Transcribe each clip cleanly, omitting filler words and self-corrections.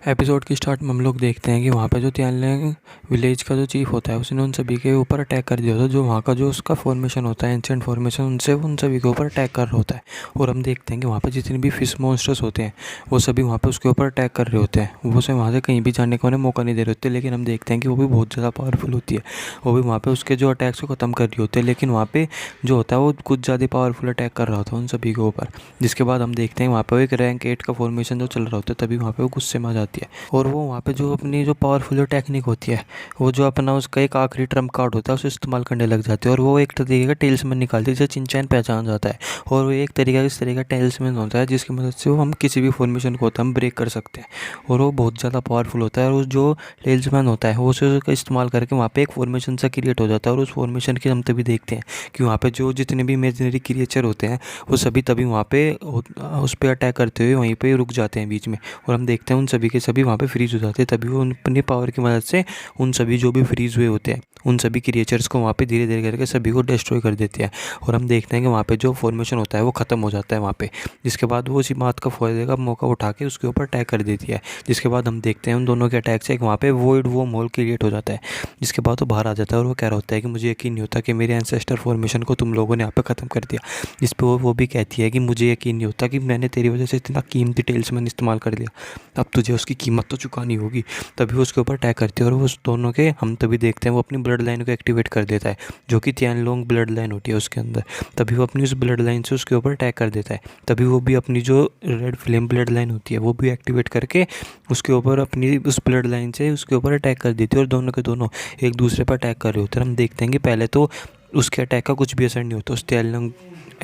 Episode की start में हम लोग देखते हैं कि वहाँ पे जो तियानलिंग विलेज का जो चीफ होता है उसने उन सभी के ऊपर अटैक कर दिया होता है। जो वहाँ का जो उसका फॉर्मेशन होता है, एंशिएंट फॉर्मेशन, उनसे उन सभी के ऊपर अटैक कर रहा होता है। और हम देखते हैं कि वहाँ पे जितने भी फिश मॉन्स्टर्स होते हैं वो सभी वहाँ पे उसके ऊपर अटैक कर रहे होते हैं। वो उसे वहाँ से कहीं भी जाने का उन्हें मौका नहीं दे रहे होते। लेकिन हम देखते हैं कि वो भी बहुत ज़्यादा पावरफुल होती है। वो भी वहाँ पे उसके जो अटैक्स को ख़त्म कर रही होती है। लेकिन वहाँ पे जो होता है वो कुछ ज़्यादा पावरफुल अटैक कर रहा होता है उन सभी के ऊपर। जिसके बाद हम देखते हैं वहाँ पे एक रैंक 8 का फॉर्मेशन जो चल रहा होता है, तभी वहाँ पे वो गुस्से में आ जाती है। और वो वहाँ पे जो अपनी जो पावरफुल जो टेक्निक होती है, वो जो अपना उसका एक आखिरी ट्रम्प कार्ड होता है उसे इस्तेमाल करने लग जाती है। और वो एक तरीके का टेल्समैन निकालती है जिसे चिंचैन पहचान जाता है। और वो एक तरीका इस तरीके का टेल्समैन होता है जिसकी मदद से वो हम किसी भी फॉर्मेशन को होता है हम ब्रेक कर सकते हैं। और वो बहुत ज़्यादा पावरफुल होता है। और जो टेल्समैन होता है वो उसे उसका इस्तेमाल करके वहाँ पे एक फॉर्मेशन सा क्रिएट हो जाता है। और उस फॉर्मेशन की हम तभी देखते हैं कि वहाँ पे जो जितने भी इमेजिनरी क्रिएचर होते हैं वो सभी तभी वहाँ पे उस पर अटैक करते हुए वहीं पे रुक जाते हैं बीच में। और हम देखते हैं उन सभी के सभी वहाँ पे फ्रीज हो जाते हैं। तभी वो अपनी पावर की मदद से उन सभी जो भी फ्रीज हुए होते हैं उन सभी क्रिएचर्स को वहाँ पे धीरे धीरे करके सभी को डिस्ट्रॉय कर देते हैं। और हम देखते हैं कि वहाँ पे जो फॉर्मेशन होता है वो ख़त्म हो जाता है वहाँ पे। जिसके बाद वो उसी बात का फ़ायदे का मौका उठा के उसके ऊपर अटैक कर देती है। जिसके बाद हम देखते हैं उन दोनों के अटैक से एक वहाँ पे वॉइड वो मॉल क्रिएट हो जाता है। जिसके बाद वो बाहर आ जाता है और वो कह रहा होता है कि मुझे यकीन नहीं होता कि मेरे एंसेस्टर फॉर्मेशन को तुम लोगों ने यहाँ पे ख़त्म कर दिया। जिस पे वो भी कहती है कि मुझे यकीन नहीं होता कि मैंने तेरी वजह से इतना कीमती टेल्समैन इस्तेमाल कर लिया, अब तुझे उसकी कीमत तो चुकानी होगी। तभी वो उसके ऊपर अटैक करती है और उस दोनों के हम तभी देखते हैं वो अपनी ब्लड लाइन को एक्टिवेट कर देता है, जो कि तियानलोंग ब्लड लाइन होती है उसके अंदर। तभी वो अपनी उस ब्लड लाइन से उसके ऊपर अटैक कर देता है। तभी वो भी अपनी जो रेड फ्लेम ब्लड लाइन होती है वो भी एक्टिवेट करके उसके ऊपर अपनी उस ब्लड लाइन से उसके ऊपर अटैक कर देती है। और दोनों के दोनों एक दूसरे पर अटैक कर रहे होते हैं। हम देखते हैं कि पहले तो उसके अटैक का कुछ भी असर नहीं होता उस तियानलोंग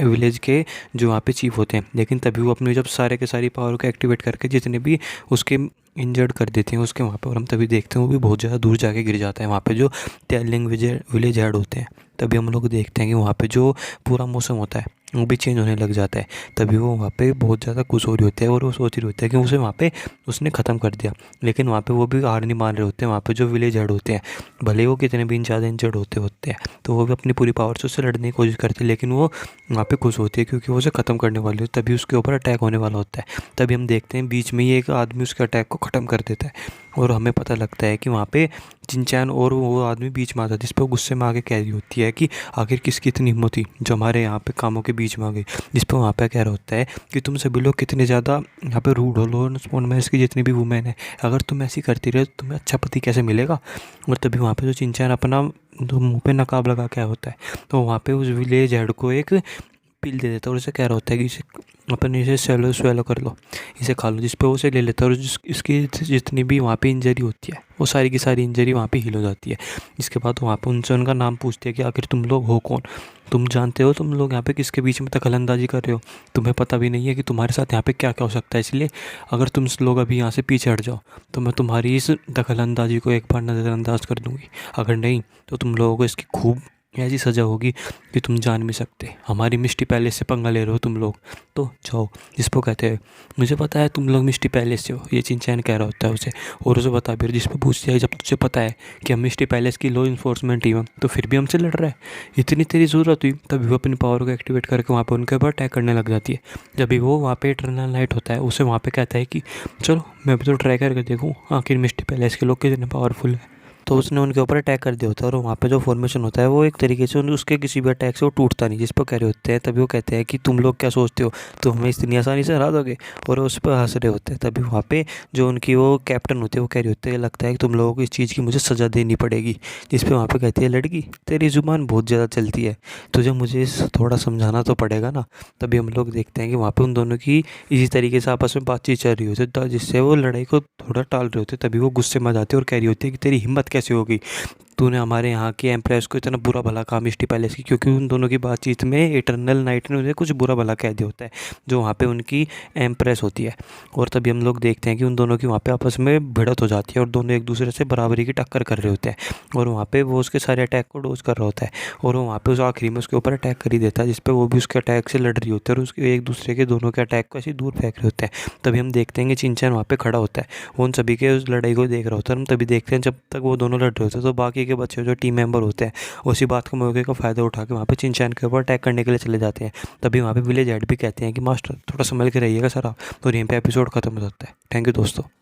विलेज के जो वहाँ पे चीफ होते हैं। लेकिन तभी वो अपनी जब सारे के सारी पावर को एक्टिवेट करके जितने भी उसके इंजर्ड कर देते हैं उसके वहाँ पे, और हम तभी देखते हैं वो भी बहुत ज़्यादा दूर जाके गिर जाता है वहाँ पे जो तियानलिंग विलेज हेड होते हैं। तभी हम लोग देखते हैं कि वहाँ पे जो पूरा मौसम होता है वो भी चेंज होने लग जाता है। तभी वो वहाँ पे बहुत ज़्यादा खुश हो रही होती है और वो सोच रही होती है कि उसे वहाँ पे उसने ख़त्म कर दिया। लेकिन वहाँ पे वो भी हार नहीं मान रहे होते हैं। वहाँ पे जो विलेज हेड होते हैं भले वो कितने भी ज़्यादा इंजर्ड होते हैं तो वो भी अपनी पूरी पावर से उससे लड़ने की कोशिश करते हैं। लेकिन वो वहाँ पे खुश होती है क्योंकि वो उसे ख़त्म करने वाली होती है। तभी उसके ऊपर अटैक होने वाला होता है। तभी हम देखते हैं बीच में ही एक आदमी उसके अटैक को ख़त्म कर देता है। और हमें पता लगता है कि वहाँ पे चिंचैन और वो आदमी बीच में आता है। जिस पर वो गुस्से में आके कह रही होती है कि आखिर किसकी इतनी हिम्मत थी जो हमारे यहाँ पे कामों के बीच में आ गई। जिस पर वहाँ पे कह रहा होता है कि तुम सभी लोग कितने ज़्यादा यहाँ पे रूड हो लो, स्पोन में इसकी जितनी भी वुमेन है, अगर तुम ऐसी करती रहे तो तुम्हें अच्छा पति कैसे मिलेगा। और तभी वहाँ पे जो चिंचैन अपना तो मुँह पे नकाब लगा क्या होता है तो वहाँ पे उस विलेज हेड को एक पिल दे देता है और उसे कह रहा होता है कि इसे अपन इसे स्वेलो कर लो, इसे खा लो। जिस पे वो उसे ले लेता है और इसकी जितनी भी वहाँ पे इंजरी होती है वो सारी की सारी इंजरी वहाँ पे हील हो जाती है। जिसके बाद वहाँ पे उनसे उनका नाम पूछते हैं कि आखिर तुम लोग हो कौन, तुम जानते हो तुम लोग यहाँ पे किसके बीच में दखलंदाजी कर रहे हो, तुम्हें पता भी नहीं है कि तुम्हारे साथ यहाँ पे क्या क्या हो सकता है। इसलिए अगर तुम लोग अभी यहाँ से पीछे हट जाओ तो मैं तुम्हारी इस दखलंदाजी को एक बार नज़रअंदाज कर दूँगी, अगर नहीं तो तुम लोगों को इसकी खूब ऐसी सज़ा होगी कि तुम जान भी सकते। हमारी मिस्टी पैलेस से पंगा ले रहे हो तुम लोग, तो जाओ। जिसको कहते हैं मुझे पता है तुम लोग मिस्टी पैलेस से हो, ये चिंचैन कह रहा होता है उसे और उसे बता भी। जिस पर पूछती है जब तुझे पता है कि हम मिस्टी पैलेस की लॉ इन्फोर्समेंट टीम है तो फिर भी हमसे लड़ रहा है, इतनी तेरी ज़रूरत हुई। तभी वो अपनी पावर को एक्टिवेट करके वहाँ पर उनके ऊपर अटैक करने लग जाती है। जब भी वो वहाँ पे इटरनल नाइट होता है उसे वहाँ पे कहता है कि चलो मैं भी तो ट्राई करके देखूँ आखिर मिस्टी पैलेस के लोग कितने पावरफुल है। तो उसने उनके ऊपर अटैक कर दिया होता है और वहाँ पे जो फॉर्मेशन होता है वो एक तरीके से उसके किसी भी अटैक से वो टूटता नहीं। जिस पर कह रहे होते हैं तभी वो कहते हैं कि तुम लोग क्या सोचते हो तो हमें इतनी आसानी से हरा दोगे, और उस पर हंस रहे होते हैं। तभी वहाँ पे जो उनकी वो कैप्टन होते हैं वो कह रहे होते हैं लगता है कि तुम लोगों को इस चीज़ की मुझे सज़ा देनी पड़ेगी। जिस पर वहाँ पे कहती है लड़की तेरी ज़ुबान बहुत ज़्यादा चलती है, तुझे मुझे थोड़ा समझाना तो पड़ेगा ना। तभी हम लोग देखते हैं कि वहाँ पे उन दोनों की इसी तरीके से आपस में बातचीत चल रही होती है जिससे वो लड़ाई को थोड़ा टाल रहे होते। तभी वो गुस्से में आ जाते हैं और कह रही होती है कि तेरी हिम्मत कैसे होगी, तूने हमारे यहाँ की एम्प्रेस को इतना बुरा भला कहा मिस्टी पैलेस की। क्योंकि उन दोनों की बातचीत में इटरनल नाइट ने उन्हें कुछ बुरा भला कह दिया होता है जो वहाँ पे उनकी एम्प्रेस होती है। और तभी हम लोग देखते हैं कि उन दोनों की वहाँ पे आपस में भिड़त हो जाती है और दोनों एक दूसरे से बराबरी की टक्कर कर रहे होते हैं। और वहाँ पे वो उसके सारे अटैक को डोज कर रहा होता है और वो वहाँ पे उस आखिरी में उसके ऊपर अटैक कर ही देता है जिस पर वो भी उसके अटैक से लड़ रही होती है और उसके एक दूसरे के दोनों के अटैक को ऐसे दूर फेंक रहे होते हैं। तभी हम देखते हैं कि चिंचैन वहाँ पे खड़ा होता है, वो उन सभी के उस लड़ाई को देख रहा होता है। हम तभी देखते हैं जब तक वो दोनों लड़ रहे होते हैं तो बाकी के बच्चे जो टीम मेंबर होते हैं उसी बात का मौके का फ़ायदा उठा के वहाँ पे चिंचैन के ऊपर अटैक करने के लिए चले जाते हैं। तभी वहाँ पे विलेज हेड भी कहते हैं कि मास्टर थोड़ा संभल के रहिएगा सर आप। तो यहीं पे एपिसोड खत्म हो जाता है। थैंक यू दोस्तों।